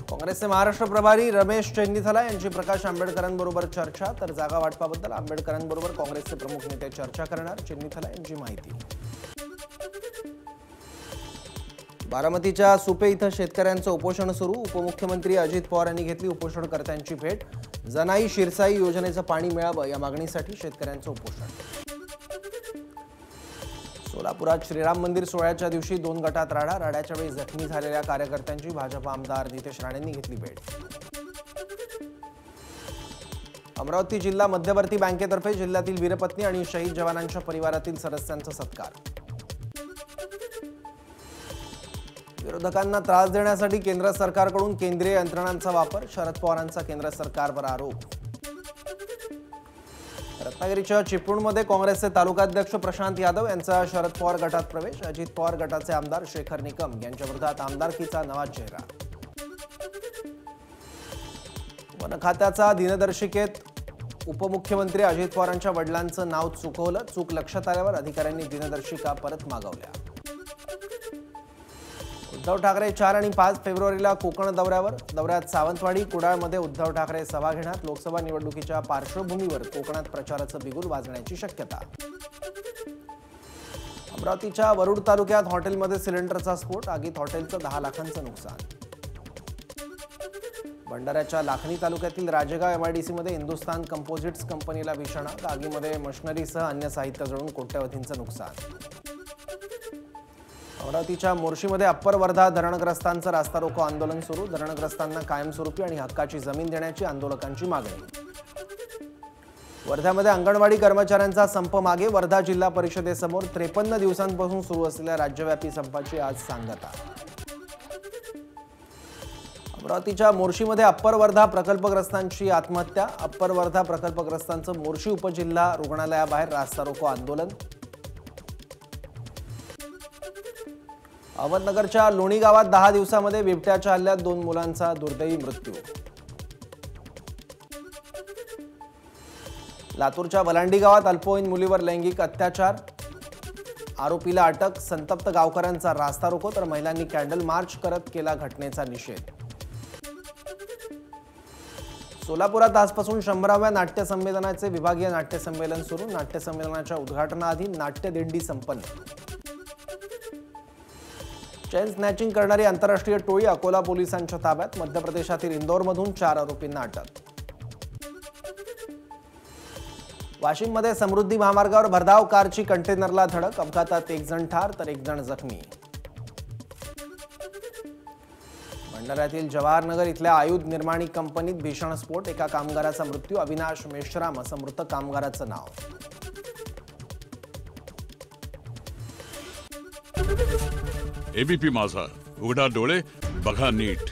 काँग्रेसचे महाराष्ट्र प्रभारी रमेश चेन्नीथला यांची प्रकाश आंबेडकरांबरोबर चर्चा, तर जागा वाटपाबद्दल आंबेडकरांबरोबर काँग्रेसचे प्रमुख नेते चर्चा करणार, चेन्नीथला यांची माहिती। बारामतीच्या सुपे इथं शेतकऱ्यांचं उपोषण सुरू, उपमुख्यमंत्री अजित पवार यांनी घेतली उपोषणकर्त्यांची भेट। जनाई शिरसाई योजनेचं पाणी मिळावं या मागणीसाठी शेतकऱ्यांचं उपोषण। सोलापुरात श्रीराम मंदिर सोहळ्याच्या दिवशी 2 गटात राड्याच्या वेळी जखमी झालेल्या कार्यकर्त्यांची भाजप आमदार नितेश राणेंनी घेतली भेट। अमरावती जिल्हा मध्यवर्ती बँकेतर्फे जिल्ह्यातील वीरपत्नी आणि शहीद जवानांच्या परिवारातील सदस्यांचा सत्कार। विरोधकांना त्रास देण्यासाठी केंद्र सरकारकडून केंद्रीय यंत्रणांचा वापर, शरद पवारांचा केंद्र सरकारवर आरोप। रत्नागिरीच्या चिपळूणमध्ये काँग्रेसचे तालुकाध्यक्ष प्रशांत यादव यांचा शरद पवार गटात प्रवेश, अजित पवार गटाचे आमदार शेखर निकम यांच्या विरोधात आमदारकीचा नवा चेहरा। वन खात्याचा दिनदर्शिकेत उपमुख्यमंत्री अजित पवारांच्या वडिलांचं नाव चुकवलं, चूक लक्षात आल्यावर अधिकाऱ्यांनी दिनदर्शिका परत मागवल्या। उद्धव ठाकरे 4 आणि 5 फेब्रुवारीला कोकण दौऱ्यात सावंतवाडी कुडाळमध्ये उद्धव ठाकरे सभा घेणार, लोकसभा निवडणुकीच्या पार्श्वभूमीवर कोकणात प्रचाराचं बिगुल वाजण्याची शक्यता। अमरावतीच्या वरुड तालुक्यात हॉटेलमध्ये सिलेंडरचा स्फोट, आगीत हॉटेलचं 10 लाखांचं नुकसान। भंडाऱ्याच्या लाखनी तालुक्यातील राजेगाव एमआयडीसीमध्ये हिंदुस्तान कंपोजिट्स कंपनीला भीषण आग, आगीमध्ये मशिनरीसह अन्य साहित्य जळून कोट्यवधींचं नुकसान। अमरावतीच्या मोर्शीमध्ये अप्पर वर्धा धरणग्रस्तांचं रास्ता रोको आंदोलन सुरू, धरणग्रस्तांना कायमस्वरूपी आणि हक्काची जमीन देण्याची आंदोलकांची मागणी। वर्ध्यामध्ये अंगणवाडी कर्मचाऱ्यांचा संप मागे, वर्धा जिल्हा परिषदेसमोर 53 दिवसांपासून सुरू असलेल्या राज्यव्यापी संपाची आज सांगता। अमरावतीच्या मोर्शीमध्ये अप्पर वर्धा प्रकल्पग्रस्तांची आत्महत्या, अप्पर वर्धा प्रकल्पग्रस्तांचं मोर्शी उपजिल्हा रुग्णालयाबाहेर रास्ता रोको आंदोलन। अहमदनगरच्या लोणी गावात 10 दिवसांमध्ये बिबट्याच्या हल्ल्यात 2 मुलांचा दुर्दैवी मृत्यू। लातूरच्या वलांडी गावात अल्पवयीन मुलीवर लैंगिक अत्याचार, आरोपीला अटक, संतप्त गावकऱ्यांचा रास्ता रोको, तर महिलांनी कॅन्डल मार्च करत केला घटनेचा निषेध। सोलापुरात आजपासून 100व्या नाट्य संमेलनाचे विभागीय नाट्य संमेलन सुरू, नाट्य संमेलनाच्या उद्घाटनाआधी नाट्य दिंडी संपन्न। चेन स्नॅचिंग करणारी आंतरराष्ट्रीय टोळी अकोला पोलिसांच्या ताब्यात, मध्य प्रदेशातील इंदोरमधून 4 आरोपींना अटक। वाशिममध्ये समृद्धी महामार्गावर भरधाव कारची कंटेनरला धडक, अपघातात 1 जण ठार तर 1 जण जखमी। भंडाऱ्यातील जवाहरनगर इथल्या आयुध निर्माणी कंपनीत भीषण स्फोट, एका कामगाराचा मृत्यू, अविनाश मेश्राम असं मृत कामगाराचं नाव। एबीपी माझा, उघडा डोळे बघा नीट।